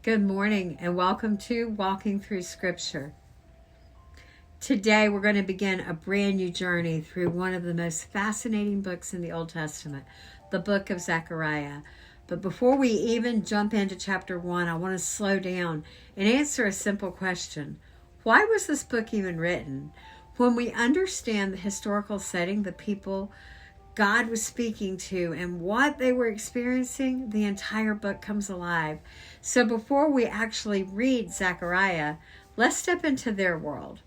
Good morning and welcome to Walking Through Scripture. Today we're going to begin a brand new journey through one of the most fascinating books in the Old Testament, the book of Zechariah. But before we even jump into chapter 1, I want to slow down and answer a simple question. Why was this book even written? When we understand the historical setting, the people God was speaking to and what they were experiencing, the entire book comes alive. So before we actually read Zechariah, let's step into their world.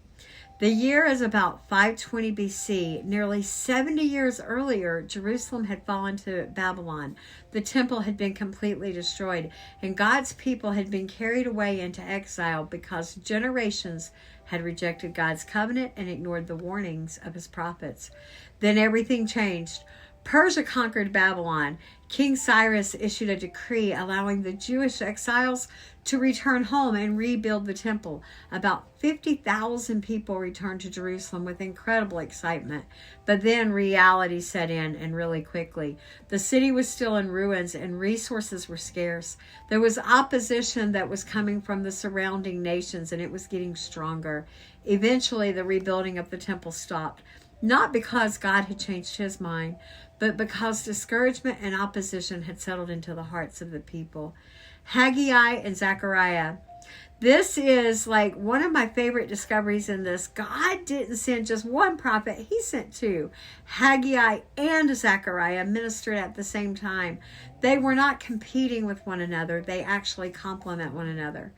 The year is about 520 BC. Nearly 70 years earlier, Jerusalem had fallen to Babylon. The temple had been completely destroyed, and God's people had been carried away into exile because generations had rejected God's covenant and ignored the warnings of his prophets. Then everything changed. Persia conquered Babylon. King Cyrus issued a decree allowing the Jewish exiles to return home and rebuild the temple. About 50,000 people returned to Jerusalem with incredible excitement. But then reality set in, and really quickly. The city was still in ruins and resources were scarce. There was opposition that was coming from the surrounding nations, and it was getting stronger. Eventually, the rebuilding of the temple stopped. Not because God had changed his mind, but because discouragement and opposition had settled into the hearts of the people. Haggai and Zechariah. This is like one of my favorite discoveries in this. God didn't send just one prophet, he sent two. Haggai and Zechariah ministered at the same time. They were not competing with one another, they actually complement one another.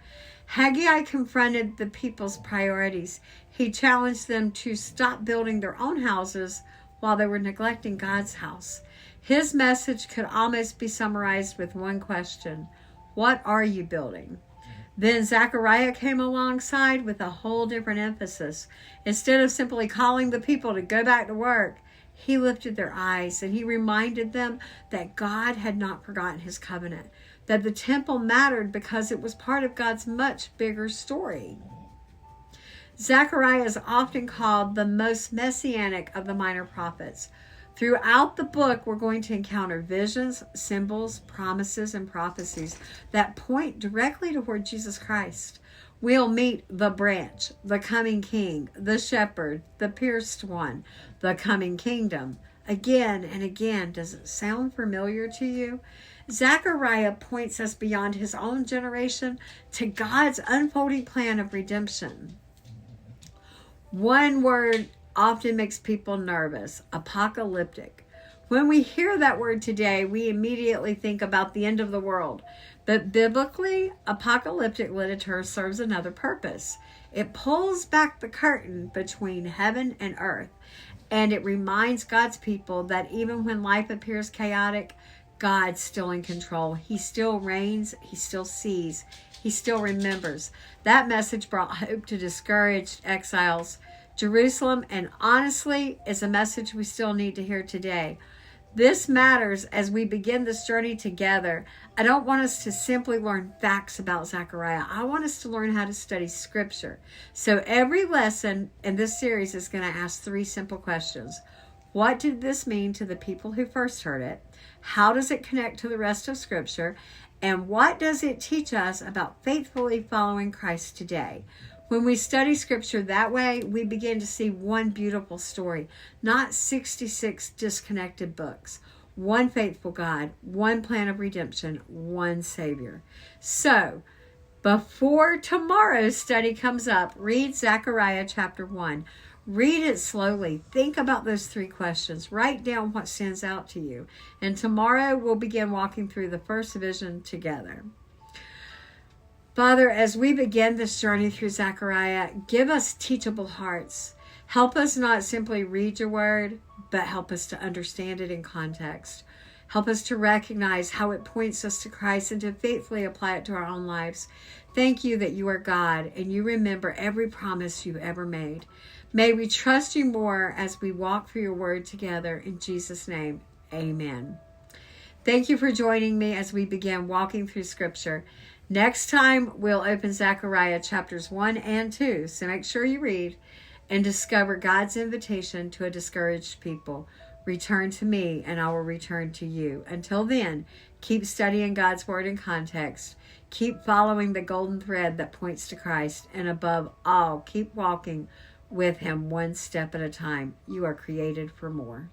Haggai confronted the people's priorities. He challenged them to stop building their own houses while they were neglecting God's house. His message could almost be summarized with one question: what are you building? Then Zechariah came alongside with a whole different emphasis. Instead of simply calling the people to go back to work, he lifted their eyes and he reminded them that God had not forgotten his covenant, that the temple mattered because it was part of God's much bigger story. Zechariah is often called the most messianic of the minor prophets. Throughout the book, we're going to encounter visions, symbols, promises, and prophecies that point directly toward Jesus Christ. We'll meet the branch, the coming king, the shepherd, the pierced one, the coming kingdom. Again and again, does it sound familiar to you? Zechariah points us beyond his own generation to God's unfolding plan of redemption. One word often makes people nervous: apocalyptic. When we hear that word today, we immediately think about the end of the world. But biblically, apocalyptic literature serves another purpose. It pulls back the curtain between heaven and earth, and it reminds God's people that even when life appears chaotic, God's still in control. He still reigns. He still sees. He still remembers. That message brought hope to discouraged exiles. Jerusalem, and honestly, is a message we still need to hear today. This matters as we begin this journey together. I don't want us to simply learn facts about Zechariah. I want us to learn how to study Scripture. So every lesson in this series is going to ask three simple questions. What did this mean to the people who first heard it? How does it connect to the rest of Scripture? And what does it teach us about faithfully following Christ today? When we study Scripture that way, we begin to see one beautiful story, not 66 disconnected books. One faithful God, one plan of redemption, one Savior. So, before tomorrow's study comes up, read Zechariah chapter 1. Read it slowly. Think about those three questions. Write down what stands out to you. And tomorrow we'll begin walking through the first vision together. Father, as we begin this journey through Zechariah, give us teachable hearts. Help us not simply read your word, but help us to understand it in context. Help us to recognize how it points us to Christ and to faithfully apply it to our own lives. Thank you that you are God and you remember every promise you've ever made. May we trust you more as we walk through your word together. In Jesus' name, amen. Thank you for joining me as we begin walking through Scripture. Next time, we'll open Zechariah chapters 1 and 2, so make sure you read and discover God's invitation to a discouraged people. Return to me, and I will return to you. Until then, keep studying God's Word in context. Keep following the golden thread that points to Christ. And above all, keep walking with Him one step at a time. You are created for more.